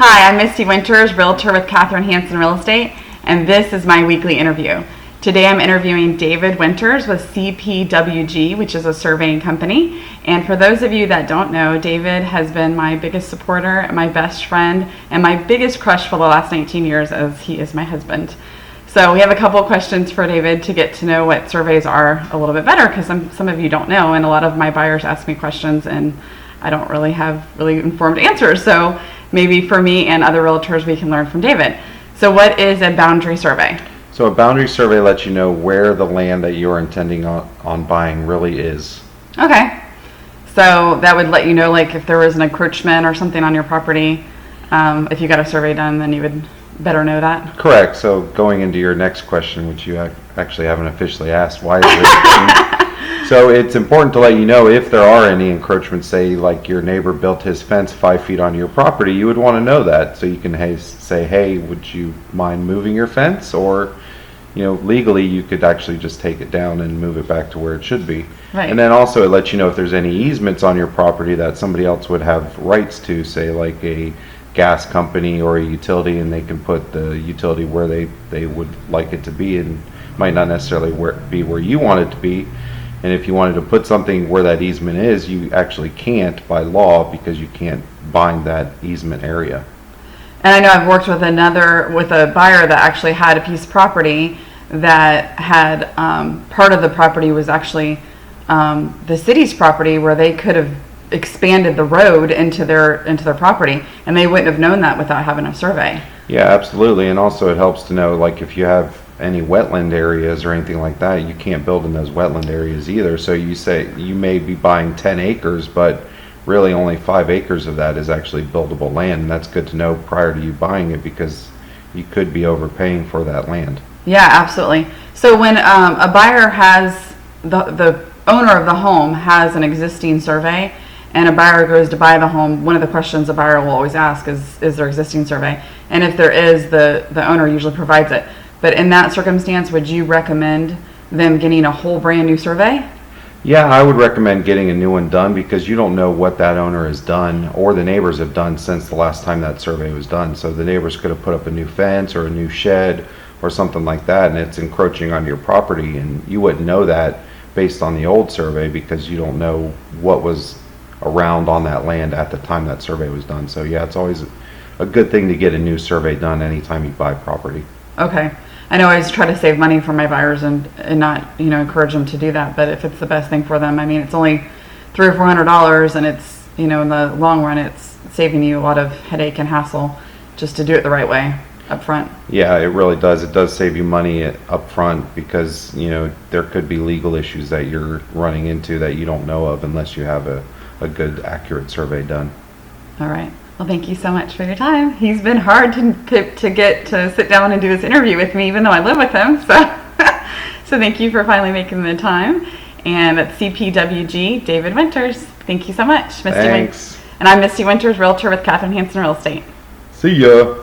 Hi, I'm Misti Winters, Realtor with Catherine Hanson Real Estate, and this is my weekly interview. Today I'm interviewing David Winters with CPWG, which is a surveying company. And for those of you that don't know, David has been my biggest supporter, my best friend, and my biggest crush for the last 19 years as he is my husband. So we have a couple of questions for David to get to know what surveys are a little bit better, because some of you don't know, and a lot of my buyers ask me questions and I don't really have informed answers. So maybe for me and other realtors we can learn from David. So what is a boundary survey? So a boundary survey lets you know where the land that you're intending on buying really is. Okay. So that would let you know, like, if there was an encroachment or something on your property, if you got a survey done, then you would better know that. Correct. So going into your next question, which you actually haven't officially asked, why is it? So it's important to let you know if there are any encroachments, say like your neighbor built his fence 5 feet onto your property, you would want to know that. So you can say, hey, would you mind moving your fence? Or, legally you could actually just take it down and move it back to where it should be. Right. And then also it lets you know if there's any easements on your property that somebody else would have rights to, say like a gas company or a utility, and they can put the utility where they would like it to be, and might not necessarily be where you want it to be. And if you wanted to put something where that easement is, you actually can't by law, because you can't bind that easement area. And I know I've worked with a buyer that actually had a piece of property that had part of the property was actually the city's property, where they could have expanded the road into their property, and they wouldn't have known that without having a survey. Yeah, absolutely. And also it helps to know, like, if you have any wetland areas or anything like that, you can't build in those wetland areas either. So you say you may be buying 10 acres, but really only 5 acres of that is actually buildable land, and that's good to know prior to you buying it, because you could be overpaying for that land. Yeah, absolutely. So when a buyer has the owner of the home has an existing survey, and a buyer goes to buy the home, one of the questions a buyer will always ask is there existing survey? And if there is, the owner usually provides it. But in that circumstance, would you recommend them getting a whole brand new survey? Yeah, I would recommend getting a new one done, because you don't know what that owner has done or the neighbors have done since the last time that survey was done. So the neighbors could have put up a new fence or a new shed or something like that, and it's encroaching on your property, and you wouldn't know that based on the old survey, because you don't know what was around on that land at the time that survey was done. So yeah, it's always a good thing to get a new survey done anytime you buy property. Okay. I know I always try to save money for my buyers and not, encourage them to do that. But if it's the best thing for them, I mean, it's only $300 or $400, and it's, in the long run, it's saving you a lot of headache and hassle just to do it the right way up front. Yeah, it really does. It does save you money up front, because, there could be legal issues that you're running into that you don't know of unless you have a good, accurate survey done. All right. Well, thank you so much for your time. He's been hard to get to sit down and do this interview with me, even though I live with him. So thank you for finally making the time. And that's CPWG, David Winters. Thank you so much, Misti. Thanks. And I'm Misti Winters, Realtor with Catherine Hanson Real Estate. See ya.